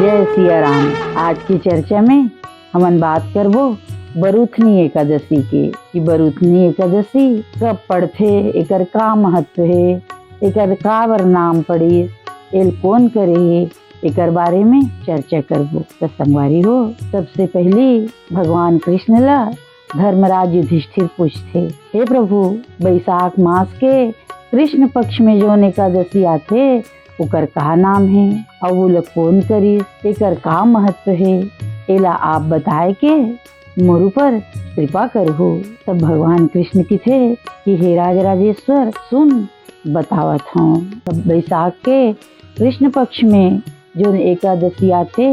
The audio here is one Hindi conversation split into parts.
जय सिया राम। आज की चर्चा में हमन बात करबो बरूथनी एकादशी के कि बरूथनी एकादशी कब पड़थे, एकर का महत्व है, एकर का बर नाम पड़िस, एल कौन करे हे, एकर बारे में चर्चा करबो। तो संगवारी हो, सबसे पहली भगवान कृष्ण ला धर्मराज युधिष्ठिर पूछथे, हे प्रभु, बैसाख मास के कृष्ण पक्ष में जो एकादशी आथे ओकर का नाम है और वो लोग कौन करिस, एकर का महत्व है, एला आप बताए के मोर ऊपर कृपा करहु। तब भगवान कृष्ण की थे कि हे राज राजेश्वर सुन बतावत हूँ। तब बैसाख के कृष्ण पक्ष में जो एकादशी आथे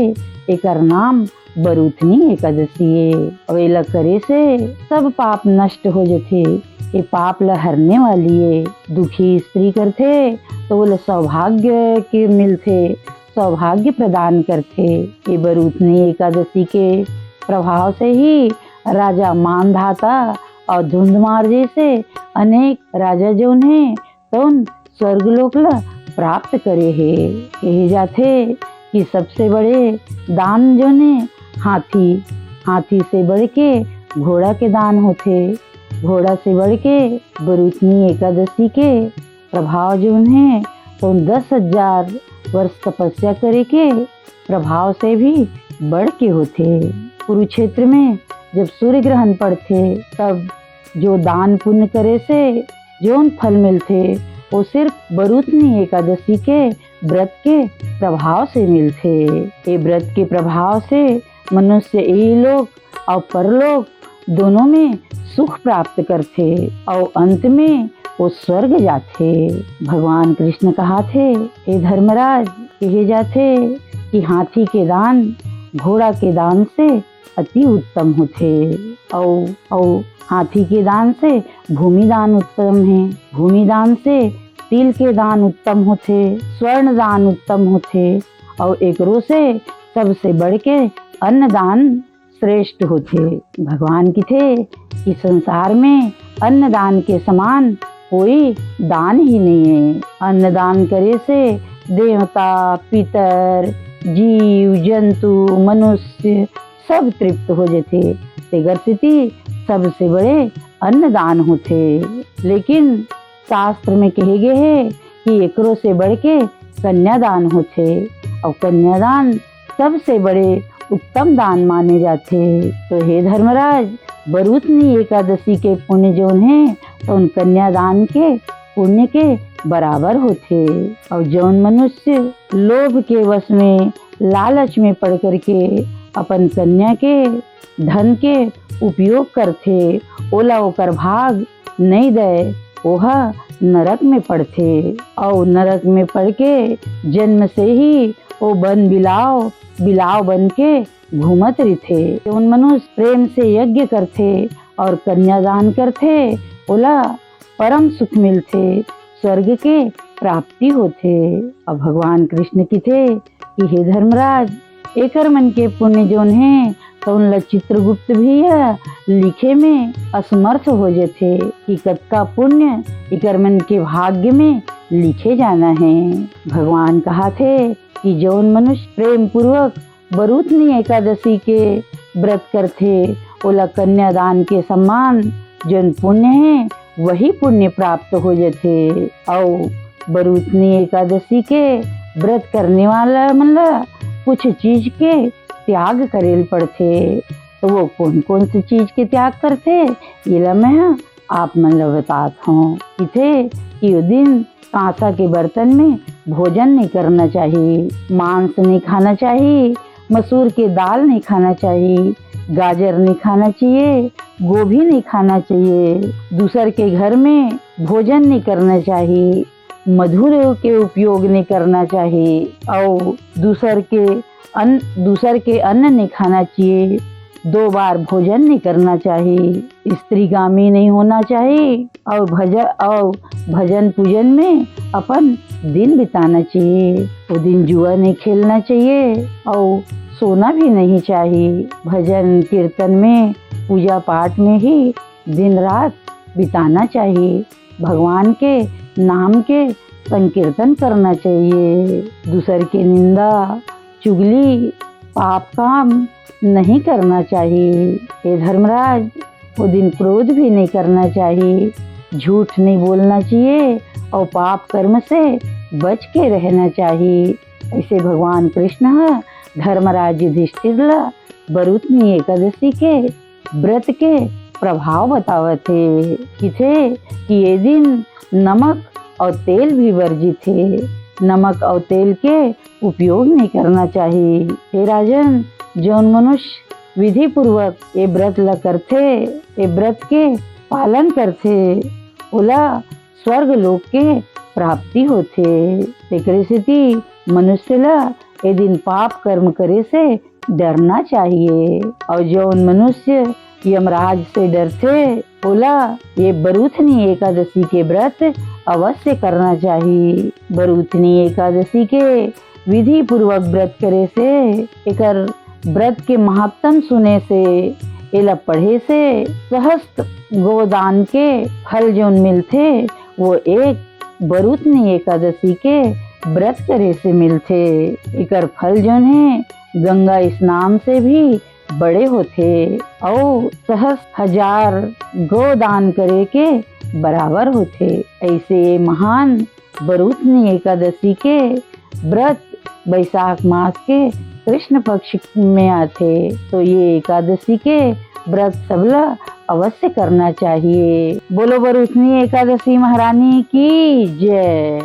एकर नाम बरूथनी एकादशी है और एला करे से सब पाप नष्ट हो जाथे। ये पाप ला हरने वाली है। दुखी स्त्री करथे तो वो सौभाग्य के मिलथे, सौभाग्य प्रदान करथे। ये बरूथनी एकादशी के प्रभाव से ही राजा मानधाता और धुंधमार जैसे अनेक राजा जो है तो उन स्वर्गलोक ला प्राप्त करे है। कहे जाथे कि सबसे बड़े दान जो ने हाथी से बढ़ के घोड़ा के दान होथे, घोड़ा से बढ़ के बरूथनी एकादशी के प्रभाव जो है तो 10,000 वर्ष तपस्या करे के प्रभाव से भी बढ़ के होथे। कुरुक्षेत्र में जब सूर्य ग्रहण पड़थे तब जो दान पुण्य करे से जो फल मिलथे वो सिर्फ बरूथनी एकादशी के व्रत के प्रभाव से मिलथे। ये व्रत के प्रभाव से मनुष्य ये लोग और परलोक दोनों में सुख प्राप्त करथे और अंत में वो स्वर्ग जाथे। भगवान कृष्ण कहा थे, हे धर्मराज, कहे जाथे कि हाथी के दान घोड़ा के दान से अति उत्तम होथे और हाथी के दान से भूमि दान उत्तम है, भूमि दान से तिल के दान उत्तम होथे, स्वर्ण दान उत्तम होथे और एकरो से सबसे बढ़ के अन्न दान श्रेष्ठ होथे। भगवान की थे कि संसार में अन्न दान के समान कोई दान ही नहीं है। अन्न दान करे से देवता, पितर, जीव जंतु, मनुष्य सब तृप्त हो जाते। तेगर स्थिति सबसे बड़े अन्न दान होते। लेकिन शास्त्र में कहे गए है कि एकरो से बढ़ के कन्यादान होते और कन्यादान सबसे बड़े उत्तम दान माने जाते। तो हे धर्मराज, बरूथनी एकादशी के पुण्य जो है तो उन कन्यादान के पुण्य के बराबर होते। और जौन मनुष्य लोभ के वश में, लालच में पड़ करके अपन कन्या के धन के उपयोग करथे, ओला ओकर भाग नहीं दे, ओहा नरक में पड़थे और नरक में पड़ के जन्म से ही वो बिलाव बन के घूमत रहते। उन मनुष्य प्रेम से यज्ञ करथे और कन्यादान करथे, ओला परम सुख मिलथे, स्वर्ग के प्राप्ति होथे। और भगवान कृष्ण की थे कि हे धर्मराज, एकर मन के पुण्य जोन है तो उन चित्रगुप्त भी है लिखे में असमर्थ हो जाते कि कतका पुण्य एकर मन के भाग्य में लिखे जाना है। भगवान कहा थे कि जौन मनुष्य प्रेम पूर्वक बरूथनी एकादशी के व्रत करथे ओला कन्यादान के सम्मान जौन पुण्य है वही पुण्य प्राप्त हो जाते। और बरूथनी एकादशी के व्रत करने वाला मतलब कुछ चीज के त्याग करेल पड़थे। तो वो कौन कौन सी चीज के त्याग करथे ये मैं आप मन ला बतात हूँ। इथे कि दिन कांसा के बर्तन में भोजन नहीं करना चाहिए, मांस नहीं खाना चाहिए, मसूर के दाल नहीं खाना चाहिए, गाजर नहीं खाना चाहिए, गोभी नहीं खाना चाहिए, दूसर के घर में भोजन नहीं करना चाहिए, मधुर के उपयोग नहीं करना चाहिए और दूसर के अन्न नहीं खाना चाहिए, 2 बार भोजन नहीं करना चाहिए, स्त्रीगामी नहीं होना चाहिए और भजन पूजन में अपन दिन बिताना चाहिए। वो दिन जुआ नहीं खेलना चाहिए और सोना भी नहीं चाहिए। भजन कीर्तन में, पूजा पाठ में ही दिन रात बिताना चाहिए। भगवान के नाम के संकीर्तन करना चाहिए। दूसर की निंदा चुगली पाप काम नहीं करना चाहिए। हे धर्मराज, वो दिन क्रोध भी नहीं करना चाहिए, झूठ नहीं बोलना चाहिए और पाप कर्म से बच के रहना चाहिए। ऐसे भगवान कृष्ण धर्मराज युधिष्ठिर ला बरुतनी एकादशी के व्रत के प्रभाव बतावत थे कि ये दिन नमक और तेल भी वर्जित है। नमक और तेल के उपयोग नहीं करना चाहिए। हे राजन, जौन मनुष्य विधि पूर्वक ये व्रत ला करथे, ये व्रत के पालन करथे, ओला स्वर्ग लोक के प्राप्ति होथे। एकरे सेती मनुष्य ला ये दिन पाप कर्म करे से डरना चाहिए। और जौन मनुष्य यमराज से डरथे, ओला ये बरूथनी एकादशी के व्रत अवश्य करना चाहिए। बरूथनी एकादशी के विधि पूर्वक व्रत करे से, एकर व्रत के महात्म सुने से, एला पढ़े से सहस्त्र गोदान के फल जौन मिलथे, वो एक बरूथनी एकादशी के व्रत करे से मिलथे। एकर फल जौन है गंगा स्नान से भी बड़े होथे और सहस्त्र हजार गोदान करे के बराबर होथे। ऐसे महान बरूथनी एकादशी के व्रत बैसाख मास के कृष्ण पक्ष में आते, तो ये एकादशी के व्रत सबला अवश्य करना चाहिए। बोलो बरूथनी एकादशी महारानी की जय।